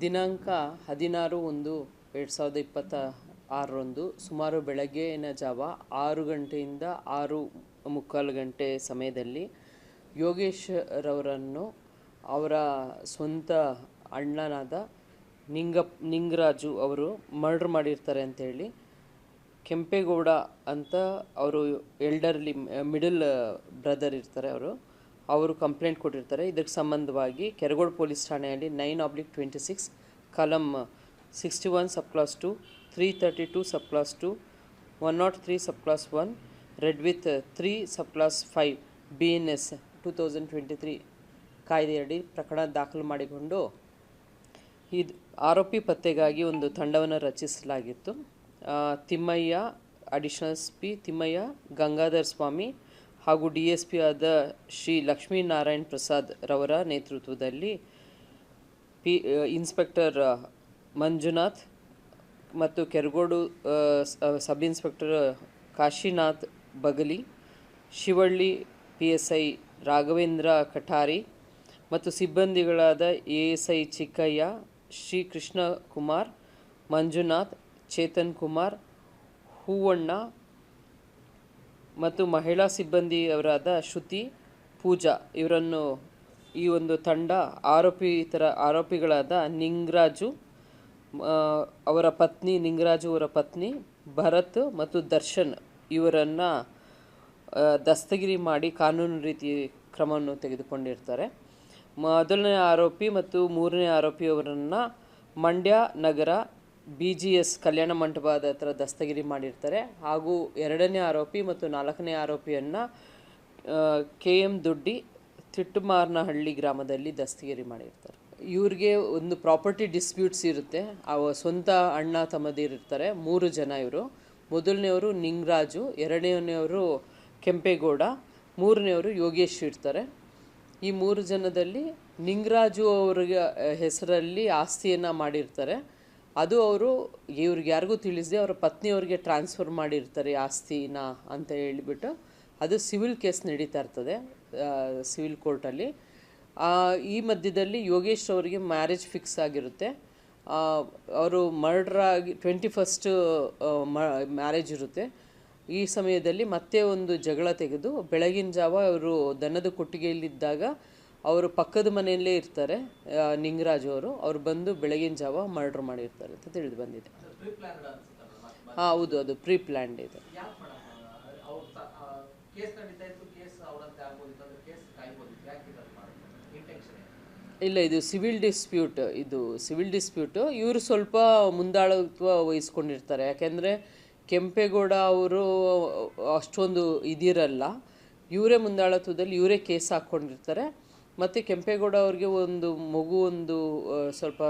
ದಿನಾಂಕ 16/1/2026 ಸುಮಾರು ಬೆಳಗ್ಗಿನ ಜಾವ 6 ಗಂಟೆಯಿಂದ 6:45 ಗಂಟೆ ಸಮಯದಲ್ಲಿ ಯೋಗೇಶ್ ರವರನ್ನು ಅವರ ಸ್ವಂತ ಅಣ್ಣನಾದ ನಿಂಗರಾಜು ಅವರು ಮರ್ಡರ್ ಮಾಡಿರ್ತಾರೆ ಅಂತೇಳಿ ಕೆಂಪೇಗೌಡ ಅಂತ ಅವರು ಎಲ್ಡರ್ಲಿ ಮಿಡಲ್ ಬ್ರದರ್ ಇರ್ತಾರೆ, ಅವರು ಕಂಪ್ಲೇಂಟ್ ಕೊಟ್ಟಿರ್ತಾರೆ. ಇದಕ್ಕೆ ಸಂಬಂಧವಾಗಿ ಕೆರಗೋಡು ಪೊಲೀಸ್ ಠಾಣೆಯಲ್ಲಿ 9/26 column 61 sub class 2, 332 sub class 2, 103 sub class 1 red with 3 sub class 5 BNS 2023 ಕಾಯ್ದೆಯಡಿ ಪ್ರಕರಣ ದಾಖಲು ಮಾಡಿಕೊಂಡು ಇದು ಆರೋಪಿ ಪತ್ತೆಗಾಗಿ ಒಂದು ತಂಡವನ್ನು ರಚಿಸಲಾಗಿತ್ತು. ತಿಮ್ಮಯ್ಯ, ಅಡಿಷನಲ್ SP ತಿಮ್ಮಯ್ಯ, ಗಂಗಾಧರ್ ಸ್ವಾಮಿ ಹಾಗೂ DSP ಆದ ಶ್ರೀ ಲಕ್ಷ್ಮೀನಾರಾಯಣ್ ಪ್ರಸಾದ್ ರವರ ನೇತೃತ್ವದಲ್ಲಿ ಇನ್ಸ್ಪೆಕ್ಟರ್ ಮಂಜುನಾಥ್ ಮತ್ತು Keragodu sub inspector Kashinath Bagali, Shivalli PSI Raghavendra Kathari ಮತ್ತು ಸಿಬ್ಬಂದಿಗಳಾದ ASI ಚಿಕ್ಕಯ್ಯ, ಶ್ರೀ ಕೃಷ್ಣ ಕುಮಾರ್, ಮಂಜುನಾಥ್, ಚೇತನ್ ಕುಮಾರ್, ಹೂವಣ್ಣ ಮತ್ತು ಮಹಿಳಾ ಸಿಬ್ಬಂದಿಯವರಾದ ಶ್ರುತಿ, ಪೂಜಾ ಇವರನ್ನು ಈ ಒಂದು ತಂಡ ಆರೋಪಿಗಳಾದ ನಿಂಗರಾಜು ಅವರ ಪತ್ನಿ ಭರತ್ ಮತ್ತು ದರ್ಶನ್ ಇವರನ್ನು ದಸ್ತಗಿರಿ ಮಾಡಿ ಕಾನೂನು ರೀತಿ ಕ್ರಮವನ್ನು ತೆಗೆದುಕೊಂಡಿರ್ತಾರೆ. ಮೊದಲನೇ ಆರೋಪಿ ಮತ್ತು ಮೂರನೇ ಆರೋಪಿಯವರನ್ನು ಮಂಡ್ಯ ನಗರ BGS ಕಲ್ಯಾಣ ಮಂಟಪದ ಹತ್ರ ದಸ್ತಗಿರಿ ಮಾಡಿರ್ತಾರೆ. ಹಾಗೂ ಎರಡನೇ ಆರೋಪಿ ಮತ್ತು ನಾಲ್ಕನೇ ಆರೋಪಿಯನ್ನು KM ದೊಡ್ಡಿ ತಿಟ್ಟಮಾರನಹಳ್ಳಿ ಗ್ರಾಮದಲ್ಲಿ ದಸ್ತಗಿರಿ ಮಾಡಿರ್ತಾರೆ. ಇವ್ರಿಗೆ ಒಂದು ಪ್ರಾಪರ್ಟಿ ಡಿಸ್ಪ್ಯೂಟ್ಸ್ ಇರುತ್ತೆ. ಸ್ವಂತ ಅಣ್ಣ ತಮ್ಮದಿರಿರ್ತಾರೆ, 3 ಜನ ಇವರು. ಮೊದಲನೆಯವರು ನಿಂಗರಾಜು, ಎರಡನೆಯವರು ಕೆಂಪೇಗೌಡ, ಮೂರನೆಯವರು ಯೋಗೇಶ್ ಇರ್ತಾರೆ. ಈ 3 ಜನದಲ್ಲಿ ನಿಂಗರಾಜು ಅವ್ರಿಗೆ ಹೆಸರಲ್ಲಿ ಆಸ್ತಿಯನ್ನು ಮಾಡಿರ್ತಾರೆ. ಅದು ಅವರು ಇವ್ರಿಗೆ ಯಾರಿಗೂ ತಿಳಿಸದೆ ಅವರ ಪತ್ನಿಯವ್ರಿಗೆ ಟ್ರಾನ್ಸ್ಫರ್ ಮಾಡಿರ್ತಾರೆ ಆಸ್ತಿನ ಅಂತ ಹೇಳಿಬಿಟ್ಟು ಅದು ಸಿವಿಲ್ ಕೇಸ್ ನಡೀತಾ ಇರ್ತದೆ ಸಿವಿಲ್ ಕೋರ್ಟಲ್ಲಿ. ಈ ಮಧ್ಯದಲ್ಲಿ ಯೋಗೇಶ್ ಅವರಿಗೆ ಮ್ಯಾರೇಜ್ ಫಿಕ್ಸ್ ಆಗಿರುತ್ತೆ. ಅವರು ಮರ್ಡರ್ ಆಗಿ 21st ಮ್ಯಾರೇಜ್ ಇರುತ್ತೆ. ಈ ಸಮಯದಲ್ಲಿ ಮತ್ತೆ ಒಂದು ಜಗಳ ತೆಗೆದು ಬೆಳಗಿನ ಜಾವ ಅವರು ದನದ ಕೊಟ್ಟಿಗೆಯಲ್ಲಿದ್ದಾಗ ಅವರು ಪಕ್ಕದ ಮನೆಯಲ್ಲೇ ಇರ್ತಾರೆ. ನಿಂಗರಾಜು ಅವರು ಬಂದು ಬೆಳಗಿನ ಜಾವ ಮರ್ಡರ್ ಮಾಡಿರ್ತಾರೆ ಅಂತ ತಿಳಿದು ಬಂದಿದೆ. ಹೌದು, ಅದು ಪ್ರೀ ಪ್ಲ್ಯಾನ್ಡ್ ಇದೆ. ಇಲ್ಲ, ಇದು ಸಿವಿಲ್ ಡಿಸ್ಪ್ಯೂಟು. ಇವರು ಸ್ವಲ್ಪ ಮುಂದಾಳತ್ವ ವಹಿಸ್ಕೊಂಡಿರ್ತಾರೆ. ಯಾಕೆಂದರೆ ಕೆಂಪೇಗೌಡ ಅವರು ಅಷ್ಟೊಂದು ಇದಿರಲ್ಲ, ಇವರೇ ಮುಂದಾಳತ್ವದಲ್ಲಿ ಇವರೇ ಕೇಸ್ ಹಾಕ್ಕೊಂಡಿರ್ತಾರೆ. ಮತ್ತು ಕೆಂಪೇಗೌಡ ಅವ್ರಿಗೆ ಒಂದು ಸ್ವಲ್ಪ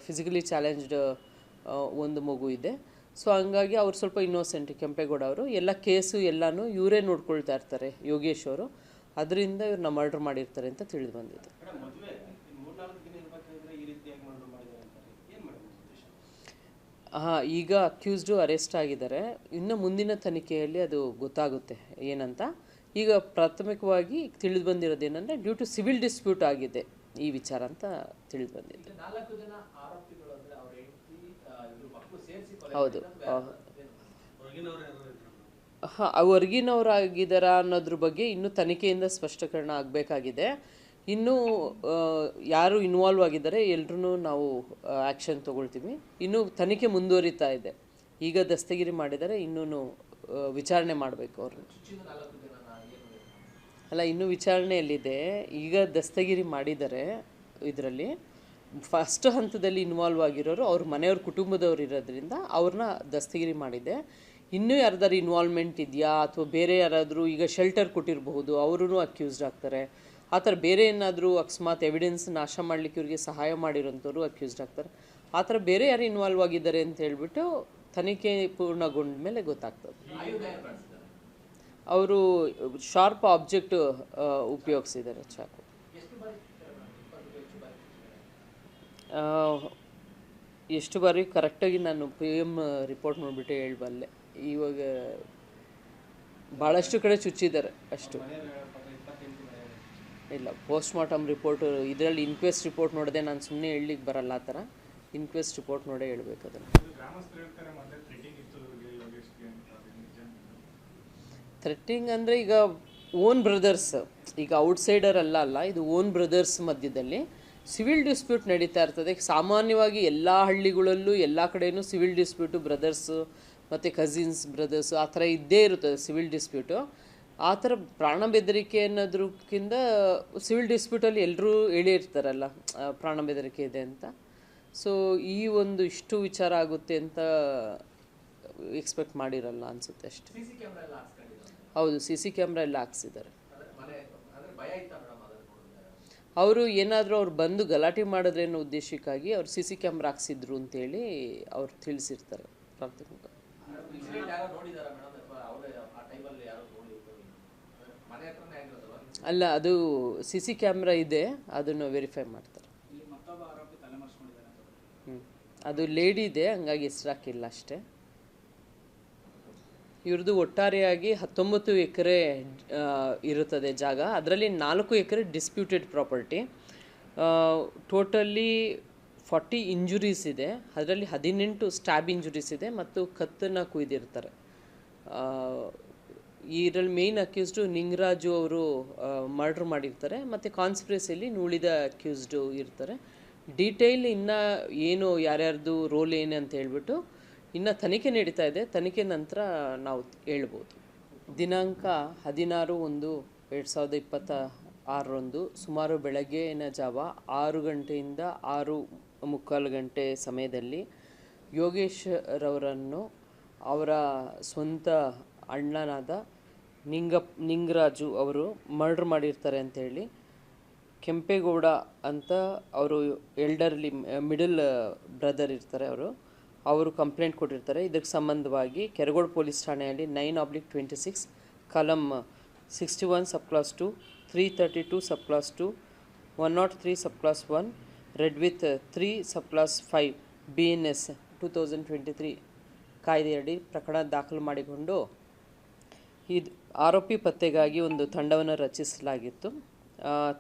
ಫಿಸಿಕಲಿ ಚಾಲೆಂಜ್ಡ್ ಒಂದು ಮಗು ಇದೆ. ಸೊ ಹಂಗಾಗಿ ಅವ್ರು ಸ್ವಲ್ಪ ಇನ್ನೋಸೆಂಟ್. ಕೆಂಪೇಗೌಡ ಅವರು ಎಲ್ಲ ಕೇಸು ಎಲ್ಲನೂ ಇವರೇ ನೋಡ್ಕೊಳ್ತಾ ಇರ್ತಾರೆ, ಯೋಗೇಶ್ ಅವರು. ಅದರಿಂದ ಇವ್ರನ್ನ ಮರ್ಡರ್ ಮಾಡಿರ್ತಾರೆ ಅಂತ ತಿಳಿದು ಬಂದಿದೆ. ಈಗ ಅಕ್ಯೂಸ್ಡು ಅರೆಸ್ಟ್ ಆಗಿದ್ದಾರೆ. ಇನ್ನು ಮುಂದಿನ ತನಿಖೆಯಲ್ಲಿ ಅದು ಗೊತ್ತಾಗುತ್ತೆ ಏನಂತ. ಈಗ ಪ್ರಾಥಮಿಕವಾಗಿ ತಿಳಿದು ಬಂದಿರೋದೇನೆಂದರೆ ಡ್ಯೂ ಟು ಸಿವಿಲ್ ಡಿಸ್ಪ್ಯೂಟ್ ಆಗಿದೆ ಈ ವಿಚಾರ ಅಂತ ತಿಳಿದು ಬಂದಿದೆ. ಹೌದು, ಹೊರಗಿನವರಾಗಿದ್ದಾರಾ ಅನ್ನೋದ್ರ ಬಗ್ಗೆ ಇನ್ನೂ ತನಿಖೆಯಿಂದ ಸ್ಪಷ್ಟೀಕರಣ ಆಗಬೇಕಾಗಿದೆ. ಇನ್ನೂ ಯಾರು ಇನ್ವಾಲ್ವ್ ಆಗಿದ್ದಾರೆ ಎಲ್ಲರೂ ನಾವು ಆ್ಯಕ್ಷನ್ ತೊಗೊಳ್ತೀವಿ. ಇನ್ನೂ ತನಿಖೆ ಮುಂದುವರಿತಾ ಇದೆ. ಈಗ ದಸ್ತಗಿರಿ ಮಾಡಿದರೆ ಇನ್ನೂ ವಿಚಾರಣೆ ಮಾಡಬೇಕು ಅವ್ರನ್ನ. ಅಲ್ಲ, ಇನ್ನೂ ವಿಚಾರಣೆಯಲ್ಲಿದೆ. ಈಗ ದಸ್ತಗಿರಿ ಮಾಡಿದ್ದಾರೆ. ಇದರಲ್ಲಿ ಫಸ್ಟ್ ಹಂತದಲ್ಲಿ ಇನ್ವಾಲ್ವ್ ಆಗಿರೋರು ಅವ್ರ ಮನೆಯವ್ರ ಕುಟುಂಬದವ್ರು ಇರೋದ್ರಿಂದ ಅವ್ರನ್ನ ದಸ್ತಗಿರಿ ಮಾಡಿದೆ. ಇನ್ನೂ ಯಾರ್ದಾರು ಇನ್ವಾಲ್ವ್ಮೆಂಟ್ ಇದೆಯಾ ಅಥವಾ ಬೇರೆ ಯಾರಾದರೂ ಈಗ ಶೆಲ್ಟರ್ ಕೊಟ್ಟಿರಬಹುದು, ಅವರೂ ಅಕ್ಯೂಸ್ಡ್ ಆಗ್ತಾರೆ. ಆ ಥರ ಬೇರೆ ಏನಾದರೂ ಅಕಸ್ಮಾತ್ ಎವಿಡೆನ್ಸ್ ನಾಶ ಮಾಡಲಿಕ್ಕೆ ಇವ್ರಿಗೆ ಸಹಾಯ ಮಾಡಿರೋಂಥವ್ರು ಅಕ್ಯೂಸ್ಡ್ ಆಗ್ತಾರೆ. ಆ ಥರ ಬೇರೆ ಯಾರು ಇನ್ವಾಲ್ವ್ ಆಗಿದ್ದಾರೆ ಅಂತ ಹೇಳ್ಬಿಟ್ಟು ತನಿಖೆ ಪೂರ್ಣಗೊಂಡ ಮೇಲೆ ಗೊತ್ತಾಗ್ತದೆ. ಅವರು ಶಾರ್ಪ್ ಆಬ್ಜೆಕ್ಟ್ ಉಪಯೋಗಿಸಿದ್ದಾರೆ, ಚಾಕು. ಎಷ್ಟು ಬಾರಿ ಕರೆಕ್ಟಾಗಿ ನಾನು PM ರಿಪೋರ್ಟ್ ನೋಡಿಬಿಟ್ಟು ಹೇಳಬಲ್ಲೆ. ಇವಾಗ ಭಾಳಷ್ಟು ಕಡೆ ಚುಚ್ಚಿದ್ದಾರೆ ಅಷ್ಟು. ಇಲ್ಲ, ಪೋಸ್ಟ್ ಮಾರ್ಟಮ್ ರಿಪೋರ್ಟ್ ಇದರಲ್ಲಿ ಇನ್ಕ್ವೆಸ್ಟ್ ರಿಪೋರ್ಟ್ ನೋಡಿದೆ. ನಾನು ಸುಮ್ಮನೆ ಹೇಳಲಿಕ್ಕೆ ಬರಲ್ಲ ಆ ಥರ. ಇನ್ಕ್ವೆಸ್ಟ್ ರಿಪೋರ್ಟ್ ನೋಡೇ ಹೇಳ್ಬೇಕು ಅದನ್ನು. ಥ್ರೆಟ್ಟಿಂಗ್ ಅಂದರೆ ಈಗ ಓನ್ ಬ್ರದರ್ಸ್, ಈಗ ಔಟ್ಸೈಡರ್ ಅಲ್ಲ, ಇದು ಓನ್ ಬ್ರದರ್ಸ್ ಮಧ್ಯದಲ್ಲಿ ಸಿವಿಲ್ ಡಿಸ್ಪ್ಯೂಟ್ ನಡೀತಾ ಇರ್ತದೆ. ಸಾಮಾನ್ಯವಾಗಿ ಎಲ್ಲ ಹಳ್ಳಿಗಳಲ್ಲೂ ಎಲ್ಲ ಕಡೆಯೂ ಸಿವಿಲ್ ಡಿಸ್ಪ್ಯೂಟು ಬ್ರದರ್ಸು ಮತ್ತು ಕಸಿನ್ಸ್ ಬ್ರದರ್ಸು ಆ ಥರ ಇದ್ದೇ ಇರುತ್ತದೆ ಸಿವಿಲ್ ಡಿಸ್ಪ್ಯೂಟು. ಆ ಥರ ಪ್ರಾಣ ಬೆದರಿಕೆ ಅನ್ನೋದ್ರಕ್ಕಿಂತ ಸಿವಿಲ್ ಡಿಸ್ಪ್ಯೂಟಲ್ಲಿ ಎಲ್ಲರೂ ಹೇಳಿರ್ತಾರಲ್ಲ ಪ್ರಾಣ ಬೆದರಿಕೆ ಇದೆ ಅಂತ. ಸೊ ಈ ಒಂದು ಇಷ್ಟು ವಿಚಾರ ಆಗುತ್ತೆ ಅಂತ ಎಕ್ಸ್ಪೆಕ್ಟ್ ಮಾಡಿರಲ್ಲ ಅನಿಸುತ್ತೆ ಅಷ್ಟೇ. ಹೌದು, CC ಕ್ಯಾಮ್ರಾ ಎಲ್ಲ ಹಾಕ್ಸಿದ್ದಾರೆ. ಅವರು ಏನಾದರೂ ಅವ್ರು ಬಂದು ಗಲಾಟೆ ಮಾಡಿದ್ರೇನೋ ಉದ್ದೇಶಕ್ಕಾಗಿ ಅವ್ರು CC ಕ್ಯಾಮ್ರಾ ಹಾಕ್ಸಿದ್ರು ಅಂತೇಳಿ ಅವ್ರು ತಿಳಿಸಿರ್ತಾರೆ ಪ್ರಾಥಮಿಕ. ಅಲ್ಲ, ಅದು CC ಕ್ಯಾಮ್ರಾ ಇದೆ, ಅದನ್ನು ವೆರಿಫೈ ಮಾಡ್ತಾರೆ. ಅದು ಲೇಡಿ ಇದೆ, ಹಂಗಾಗಿ ಹೆಸರು ಹಾಕಿಲ್ಲ ಅಷ್ಟೇ. ಇವ್ರದ್ದು ಒಟ್ಟಾರೆಯಾಗಿ 19 ಎಕರೆ ಇರುತ್ತದೆ ಜಾಗ. ಅದರಲ್ಲಿ 4 ಎಕರೆ ಡಿಸ್ಪ್ಯೂಟೆಡ್ ಪ್ರಾಪರ್ಟಿ. ಟೋಟಲಿ 40 ಇಂಜುರೀಸ್ ಇದೆ. ಅದರಲ್ಲಿ 18 ಸ್ಟ್ಯಾಬ್ ಇಂಜುರೀಸ್ ಇದೆ ಮತ್ತು ಕತ್ತನ್ನು ಕುಯ್ದಿರ್ತಾರೆ. ಇದರಲ್ಲಿ ಮೇಯ್ನ್ ಅಕ್ಯೂಸ್ಡು ನಿಂಗರಾಜು ಅವರು ಮರ್ಡ್ರ್ ಮಾಡಿರ್ತಾರೆ ಮತ್ತು ಕಾನ್ಸ್ಪಿರಸಿಯಲ್ಲಿ ಉಳಿದ ಅಕ್ಯೂಸ್ಡು ಇರ್ತಾರೆ. ಡೀಟೇಲ್ ಇನ್ನು ಏನು ಯಾರ್ಯಾರ್ದು ರೋಲ್ ಏನು ಅಂತ ಹೇಳ್ಬಿಟ್ಟು ಇನ್ನು ತನಿಖೆ ನಡೀತಾ ಇದೆ. ತನಿಖೆ ನಂತರ ನಾವು ಹೇಳ್ಬೋದು. ದಿನಾಂಕ 16/1/2026 ಸುಮಾರು ಬೆಳಗ್ಗೆಯ ಜಾವ 6 ಗಂಟೆಯಿಂದ 6:45 ಗಂಟೆ ಸಮಯದಲ್ಲಿ ಯೋಗೇಶ್ ರವರನ್ನು ಅವರ ಸ್ವಂತ ಅಣ್ಣನಾದ ನಿಂಗರಾಜು ಅವರು ಮರ್ಡ್ರ್ ಮಾಡಿರ್ತಾರೆ ಅಂತೇಳಿ ಕೆಂಪೇಗೌಡ ಅಂತ ಅವರು ಎಲ್ಡರ್ಲಿ ಮಿಡಲ್ ಬ್ರದರ್ ಇರ್ತಾರೆ, ಅವರು ಕಂಪ್ಲೇಂಟ್ ಕೊಟ್ಟಿರ್ತಾರೆ. ಇದಕ್ಕೆ ಸಂಬಂಧವಾಗಿ ಕೆರಗೋಡು ಪೊಲೀಸ್ ಠಾಣೆಯಲ್ಲಿ 9/26 column 61 sub class 2, 332 sub class 2, 103 sub class 1 red with 3 sub class 5 BNS 2023 ಕಾಯ್ದೆಯಡಿ ಪ್ರಕರಣ ದಾಖಲು ಮಾಡಿಕೊಂಡು ಇದು ಆರೋಪಿ ಪತ್ತೆಗಾಗಿ ಒಂದು ತಂಡವನ್ನು ರಚಿಸಲಾಗಿತ್ತು.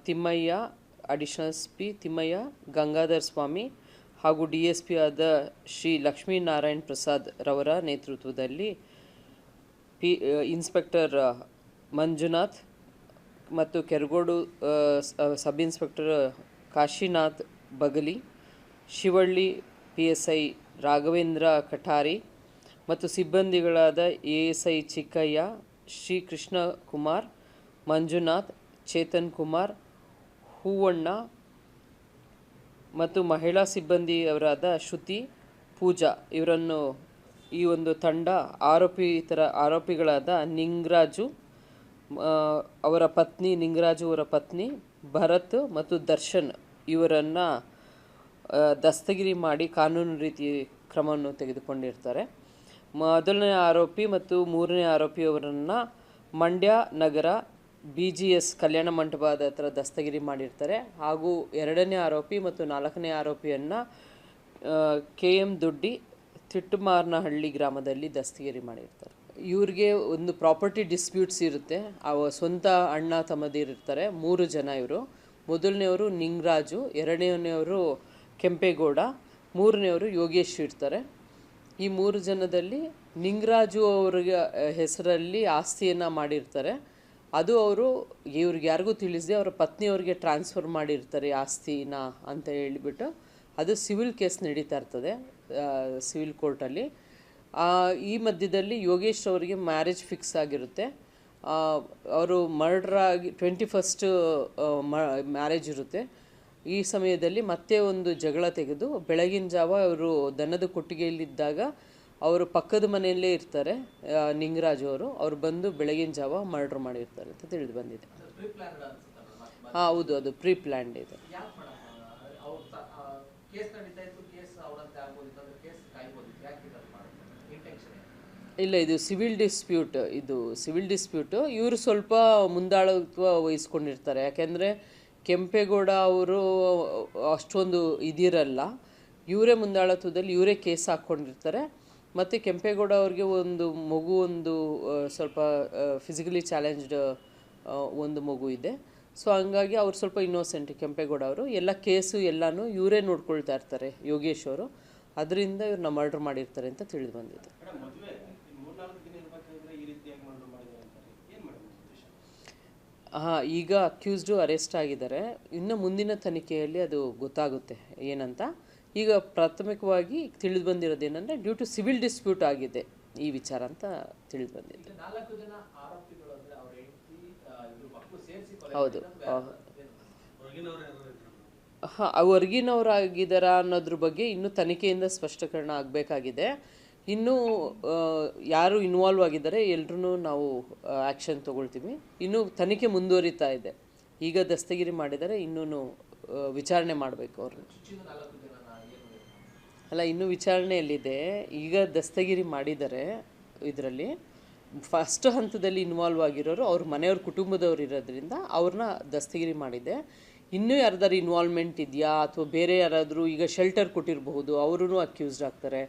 ತಿಮ್ಮಯ್ಯ, ಅಡಿಷನಲ್ SP ತಿಮ್ಮಯ್ಯ, ಗಂಗಾಧರ್ ಸ್ವಾಮಿ ಹಾಗೂ DSP ಆದ ಶ್ರೀ ಲಕ್ಷ್ಮೀನಾರಾಯಣ್ ಪ್ರಸಾದ್ ರವರ ನೇತೃತ್ವದಲ್ಲಿ ಇನ್ಸ್ಪೆಕ್ಟರ್ ಮಂಜುನಾಥ್ ಮತ್ತು Keragodu sub inspector Kashinath Bagali, Shivalli PSI Raghavendra Kathari ಮತ್ತು ಸಿಬ್ಬಂದಿಗಳಾದ ASI ಚಿಕ್ಕಯ್ಯ, ಶ್ರೀ ಕೃಷ್ಣ ಕುಮಾರ್, ಮಂಜುನಾಥ್, ಚೇತನ್ ಕುಮಾರ್, ಹೂವಣ್ಣ ಮತ್ತು ಮಹಿಳಾ ಸಿಬ್ಬಂದಿಯವರಾದ ಶ್ರುತಿ, ಪೂಜಾ ಇವರನ್ನು ಈ ಒಂದು ತಂಡ ಆರೋಪಿಗಳಾದ ನಿಂಗರಾಜು ಅವರ ಪತ್ನಿ, ನಿಂಗರಾಜು ಅವರ ಪತ್ನಿ ಭರತ್ ಮತ್ತು ದರ್ಶನ್ ಇವರನ್ನು ದಸ್ತಗಿರಿ ಮಾಡಿ ಕಾನೂನು ರೀತಿ ಕ್ರಮವನ್ನು ತೆಗೆದುಕೊಂಡಿರ್ತಾರೆ. ಮೊದಲನೇ ಆರೋಪಿ ಮತ್ತು ಮೂರನೇ ಆರೋಪಿಯವರನ್ನು ಮಂಡ್ಯ ನಗರ BGS ಕಲ್ಯಾಣ ಮಂಟಪದ ಹತ್ರ ದಸ್ತಗಿರಿ ಮಾಡಿರ್ತಾರೆ. ಹಾಗೂ ಎರಡನೇ ಆರೋಪಿ ಮತ್ತು ನಾಲ್ಕನೇ ಆರೋಪಿಯನ್ನು KM ದೊಡ್ಡಿ ತಿಟ್ಟಮಾರನಹಳ್ಳಿ ಗ್ರಾಮದಲ್ಲಿ ದಸ್ತಗಿರಿ ಮಾಡಿರ್ತಾರೆ. ಇವ್ರಿಗೆ ಒಂದು ಪ್ರಾಪರ್ಟಿ ಡಿಸ್ಪ್ಯೂಟ್ಸ್ ಇರುತ್ತೆ. ಸ್ವಂತ ಅಣ್ಣ ತಮ್ಮದಿರಿರ್ತಾರೆ, 3 ಜನ ಇವರು. ಮೊದಲನೆಯವರು ನಿಂಗರಾಜು, ಎರಡನೆಯವರು ಕೆಂಪೇಗೌಡ, ಮೂರನೆಯವರು ಯೋಗೇಶ್ ಇರ್ತಾರೆ. ಈ 3 ಜನದಲ್ಲಿ ನಿಂಗರಾಜು ಅವ್ರಿಗೆ ಹೆಸರಲ್ಲಿ ಆಸ್ತಿಯನ್ನು ಮಾಡಿರ್ತಾರೆ. ಅದು ಅವರು ಇವ್ರಿಗೆ ಯಾರಿಗೂ ತಿಳಿಸದೆ ಅವರ ಪತ್ನಿಯವ್ರಿಗೆ ಟ್ರಾನ್ಸ್ಫರ್ ಮಾಡಿರ್ತಾರೆ ಆಸ್ತಿನ ಅಂತ ಹೇಳಿಬಿಟ್ಟು ಅದು ಸಿವಿಲ್ ಕೇಸ್ ನಡೀತಾ ಇರ್ತದೆ ಸಿವಿಲ್ ಕೋರ್ಟಲ್ಲಿ. ಈ ಮಧ್ಯದಲ್ಲಿ ಯೋಗೇಶ್ ಅವರಿಗೆ ಮ್ಯಾರೇಜ್ ಫಿಕ್ಸ್ ಆಗಿರುತ್ತೆ. ಅವರು ಮರ್ಡರ್ ಆಗಿ 21st ಮ್ಯಾರೇಜ್ ಇರುತ್ತೆ. ಈ ಸಮಯದಲ್ಲಿ ಮತ್ತೆ ಒಂದು ಜಗಳ ತೆಗೆದು ಬೆಳಗಿನ ಜಾವ ಅವರು ದನದ ಕೊಟ್ಟಿಗೆಯಲ್ಲಿದ್ದಾಗ ಅವರು ಪಕ್ಕದ ಮನೆಯಲ್ಲೇ ಇರ್ತಾರೆ ನಿಂಗರಾಜು ಅವರು ಬಂದು ಬೆಳಗಿನ ಜಾವ ಮರ್ಡರ್ ಮಾಡಿರ್ತಾರೆ ಅಂತ ತಿಳಿದು ಬಂದಿದೆ. ಹೌದು, ಅದು ಪ್ರೀ ಪ್ಲ್ಯಾನ್ಡ್ ಇದೆ. ಇಲ್ಲ, ಇದು ಸಿವಿಲ್ ಡಿಸ್ಪ್ಯೂಟು. ಇವರು ಸ್ವಲ್ಪ ಮುಂದಾಳತ್ವ ವಹಿಸ್ಕೊಂಡಿರ್ತಾರೆ. ಯಾಕೆಂದರೆ ಕೆಂಪೇಗೌಡ ಅವರು ಅಷ್ಟೊಂದು ಇದಿರಲ್ಲ, ಇವರೇ ಮುಂದಾಳತ್ವದಲ್ಲಿ ಇವರೇ ಕೇಸ್ ಹಾಕ್ಕೊಂಡಿರ್ತಾರೆ. ಮತ್ತು ಕೆಂಪೇಗೌಡ ಅವ್ರಿಗೆ ಒಂದು ಮಗು, ಒಂದು ಸ್ವಲ್ಪ ಫಿಸಿಕಲಿ ಚಾಲೆಂಜ್ಡ್ ಒಂದು ಮಗು ಇದೆ. ಸೊ ಹಂಗಾಗಿ ಅವ್ರು ಸ್ವಲ್ಪ ಇನ್ನೋಸೆಂಟ್ ಕೆಂಪೇಗೌಡ ಅವರು, ಎಲ್ಲ ಕೇಸು ಎಲ್ಲನೂ ಇವರೇ ನೋಡ್ಕೊಳ್ತಾ ಇರ್ತಾರೆ ಯೋಗೇಶ್ ಅವರು, ಅದರಿಂದ ಇವ್ರನ್ನ ಮರ್ಡರ್ ಮಾಡಿರ್ತಾರೆ ಅಂತ ತಿಳಿದು ಬಂದಿದೆ. ಹಾಂ, ಈಗ ಅಕ್ಯೂಸ್ಡು ಅರೆಸ್ಟ್ ಆಗಿದ್ದಾರೆ. ಇನ್ನು ಮುಂದಿನ ತನಿಖೆಯಲ್ಲಿ ಅದು ಗೊತ್ತಾಗುತ್ತೆ ಏನಂತ. ಈಗ ಪ್ರಾಥಮಿಕವಾಗಿ ತಿಳಿದು ಬಂದಿರೋದೇನೆಂದರೆ ಡ್ಯೂ ಟು ಸಿವಿಲ್ ಡಿಸ್ಪ್ಯೂಟ್ ಆಗಿದೆ ಈ ವಿಚಾರ ಅಂತ ತಿಳಿದು ಬಂದಿದೆ. ಹೌದು. ಹಾಂ, ಹೊರ್ಗಿನವರಾಗಿದ್ದಾರಾ ಅನ್ನೋದ್ರ ಬಗ್ಗೆ ಇನ್ನೂ ತನಿಖೆಯಿಂದ ಸ್ಪಷ್ಟೀಕರಣ ಆಗಬೇಕಾಗಿದೆ. ಇನ್ನೂ ಯಾರು ಇನ್ವಾಲ್ವ್ ಆಗಿದ್ದಾರೆ ಎಲ್ರೂ ನಾವು ಆ್ಯಕ್ಷನ್ ತೊಗೊಳ್ತೀವಿ. ಇನ್ನೂ ತನಿಖೆ ಮುಂದುವರಿತಾ ಇದೆ. ಈಗ ದಸ್ತಗಿರಿ ಮಾಡಿದರೆ ಇನ್ನೂ ವಿಚಾರಣೆ ಮಾಡಬೇಕು ಅವ್ರನ್ನ. ಅಲ್ಲ, ಇನ್ನೂ ವಿಚಾರಣೆಯಲ್ಲಿದೆ. ಈಗ ದಸ್ತಗಿರಿ ಮಾಡಿದ್ದಾರೆ. ಇದರಲ್ಲಿ ಫಸ್ಟ್ ಹಂತದಲ್ಲಿ ಇನ್ವಾಲ್ವ್ ಆಗಿರೋರು ಅವ್ರ ಮನೆಯವ್ರ ಕುಟುಂಬದವ್ರು ಇರೋದ್ರಿಂದ ಅವ್ರನ್ನ ದಸ್ತಗಿರಿ ಮಾಡಿದೆ. ಇನ್ನೂ ಯಾರ್ದಾರು ಇನ್ವಾಲ್ವ್ಮೆಂಟ್ ಇದೆಯಾ ಅಥವಾ ಬೇರೆ ಯಾರಾದರೂ ಈಗ ಶೆಲ್ಟರ್ ಕೊಟ್ಟಿರಬಹುದು, ಅವರೂ ಅಕ್ಯೂಸ್ಡ್ ಆಗ್ತಾರೆ.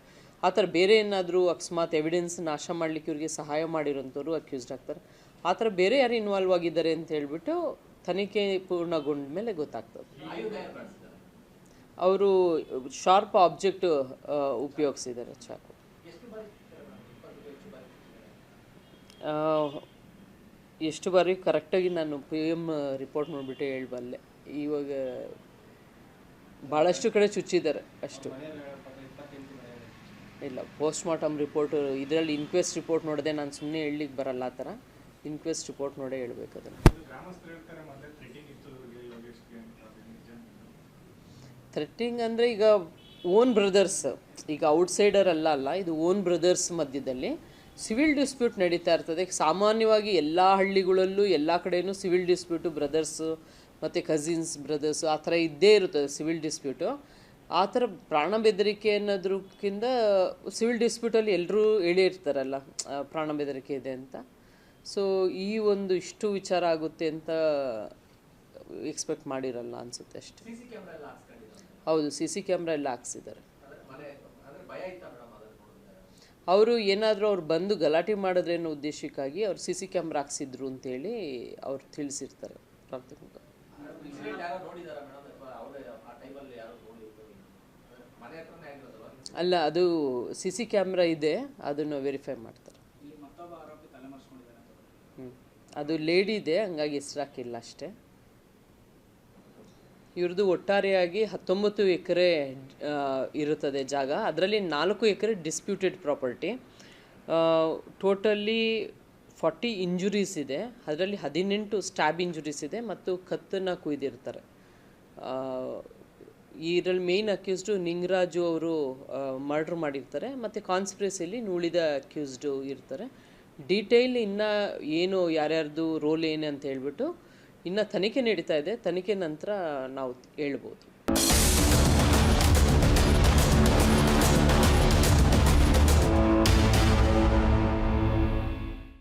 ಆ ಥರ ಬೇರೆ ಏನಾದರೂ ಅಕಸ್ಮಾತ್ ಎವಿಡೆನ್ಸ್ ನಾಶ ಮಾಡಲಿಕ್ಕೆ ಇವ್ರಿಗೆ ಸಹಾಯ ಮಾಡಿರೋಂಥವ್ರು ಅಕ್ಯೂಸ್ಡ್ ಆಗ್ತಾರೆ. ಆ ಥರ ಬೇರೆ ಯಾರು ಇನ್ವಾಲ್ವ್ ಆಗಿದ್ದಾರೆ ಅಂತ ಹೇಳ್ಬಿಟ್ಟು ತನಿಖೆ ಪೂರ್ಣಗೊಂಡ ಮೇಲೆ ಗೊತ್ತಾಗ್ತದೆ. ಅವರು ಶಾರ್ಪ್ ಆಬ್ಜೆಕ್ಟ್ ಉಪಯೋಗಿಸಿದ್ದಾರೆ, ಚಾಕು. ಎಷ್ಟು ಬಾರಿ ಕರೆಕ್ಟಾಗಿ ನಾನು PM ರಿಪೋರ್ಟ್ ನೋಡಿಬಿಟ್ಟು ಹೇಳಬಲ್ಲೆ. ಇವಾಗ ಭಾಳಷ್ಟು ಕಡೆ ಚುಚ್ಚಿದ್ದಾರೆ ಅಷ್ಟು ಇಲ್ಲ. ಪೋಸ್ಟ್ ಮಾರ್ಟಮ್ ರಿಪೋರ್ಟ್ ಇದರಲ್ಲಿ ಇನ್ಕ್ವೆಸ್ಟ್ ರಿಪೋರ್ಟ್ ನೋಡಿದೆ, ನಾನು ಸುಮ್ಮನೆ ಹೇಳಲಿಕ್ಕೆ ಬರಲ್ಲ. ಆ ಥರ ಇನ್ಕ್ವೆಸ್ಟ್ ರಿಪೋರ್ಟ್ ನೋಡೇ ಹೇಳ್ಬೇಕು ಅದನ್ನು. ಥ್ರೆಟ್ಟಿಂಗ್ ಅಂದರೆ ಈಗ ಓನ್ ಬ್ರದರ್ಸ್, ಈಗ ಔಟ್ಸೈಡರ್ ಅಲ್ಲ, ಇದು ಓನ್ ಬ್ರದರ್ಸ್ ಮಧ್ಯದಲ್ಲಿ ಸಿವಿಲ್ ಡಿಸ್ಪ್ಯೂಟ್ ನಡೀತಾ ಇರ್ತದೆ. ಸಾಮಾನ್ಯವಾಗಿ ಎಲ್ಲ ಹಳ್ಳಿಗಳಲ್ಲೂ ಎಲ್ಲ ಕಡೆಯೂ ಸಿವಿಲ್ ಡಿಸ್ಪ್ಯೂಟು ಬ್ರದರ್ಸು ಮತ್ತು ಕಸಿನ್ಸ್ ಬ್ರದರ್ಸು ಆ ಥರ ಇದ್ದೇ ಇರುತ್ತದೆ ಸಿವಿಲ್ ಡಿಸ್ಪ್ಯೂಟು. ಆ ಥರ ಪ್ರಾಣ ಬೆದರಿಕೆ ಅನ್ನೋದ್ರಕ್ಕಿಂತ ಸಿವಿಲ್ ಡಿಸ್ಪ್ಯೂಟಲ್ಲಿ ಎಲ್ಲರೂ ಹೇಳೇ ಇರ್ತಾರಲ್ಲ ಪ್ರಾಣ ಬೆದರಿಕೆ ಇದೆ ಅಂತ. ಸೊ ಈ ಒಂದು ಇಷ್ಟು ವಿಚಾರ ಆಗುತ್ತೆ ಅಂತ ಎಕ್ಸ್ಪೆಕ್ಟ್ ಮಾಡಿರಲ್ಲ ಅನಿಸುತ್ತೆ ಅಷ್ಟೇ. ಹೌದು, CC ಕ್ಯಾಮ್ರಾ ಎಲ್ಲ ಹಾಕ್ಸಿದ್ದಾರೆ. ಅವರು ಏನಾದರೂ ಅವ್ರು ಬಂದು ಗಲಾಟೆ ಮಾಡಿದ್ರೆ ಅನ್ನೋ ಉದ್ದೇಶಕ್ಕಾಗಿ ಅವ್ರು CC ಕ್ಯಾಮ್ರಾ ಹಾಕ್ಸಿದ್ರು ಅಂತೇಳಿ ಅವ್ರು ತಿಳಿಸಿರ್ತಾರೆ ಪ್ರಾಥಮಿಕ. ಅಲ್ಲ, ಅದು CC ಕ್ಯಾಮ್ರಾ ಇದೆ, ಅದನ್ನು ವೆರಿಫೈ ಮಾಡ್ತಾರೆ. ಅದು ಲೇಡಿ ಇದೆ, ಹಂಗಾಗಿ ಹೆಸರು ಹಾಕಿಲ್ಲ ಅಷ್ಟೇ. ಇವ್ರದ್ದು ಒಟ್ಟಾರೆಯಾಗಿ 19 ಎಕರೆ ಇರುತ್ತದೆ ಜಾಗ. ಅದರಲ್ಲಿ 4 ಎಕರೆ ಡಿಸ್ಪ್ಯೂಟೆಡ್ ಪ್ರಾಪರ್ಟಿ. ಟೋಟಲಿ 40 ಇಂಜುರೀಸ್ ಇದೆ. ಅದರಲ್ಲಿ 18 ಸ್ಟ್ಯಾಬ್ ಇಂಜುರೀಸ್ ಇದೆ ಮತ್ತು ಕತ್ತನ್ನು ಕುಯ್ದಿರ್ತಾರೆ. ಇದರಲ್ಲಿ ಮೇಯ್ನ್ ಅಕ್ಯೂಸ್ಡು ನಿಂಗರಾಜು ಅವರು ಮರ್ಡ್ರ್ ಮಾಡಿರ್ತಾರೆ ಮತ್ತು ಕಾನ್ಸ್ಪಿರಸಿಯಲ್ಲಿ ಉಳಿದ ಅಕ್ಯೂಸ್ಡು ಇರ್ತಾರೆ. ಡೀಟೇಲ್ ಇನ್ನು ಏನು ಯಾರ್ಯಾರ್ದು ರೋಲ್ ಏನು ಅಂತ ಹೇಳ್ಬಿಟ್ಟು ಇನ್ನು ತನಿಖೆ ನಡೀತಾ ಇದೆ. ತನಿಖೆ ನಂತರ ನಾವು ಹೇಳ್ಬೋದು.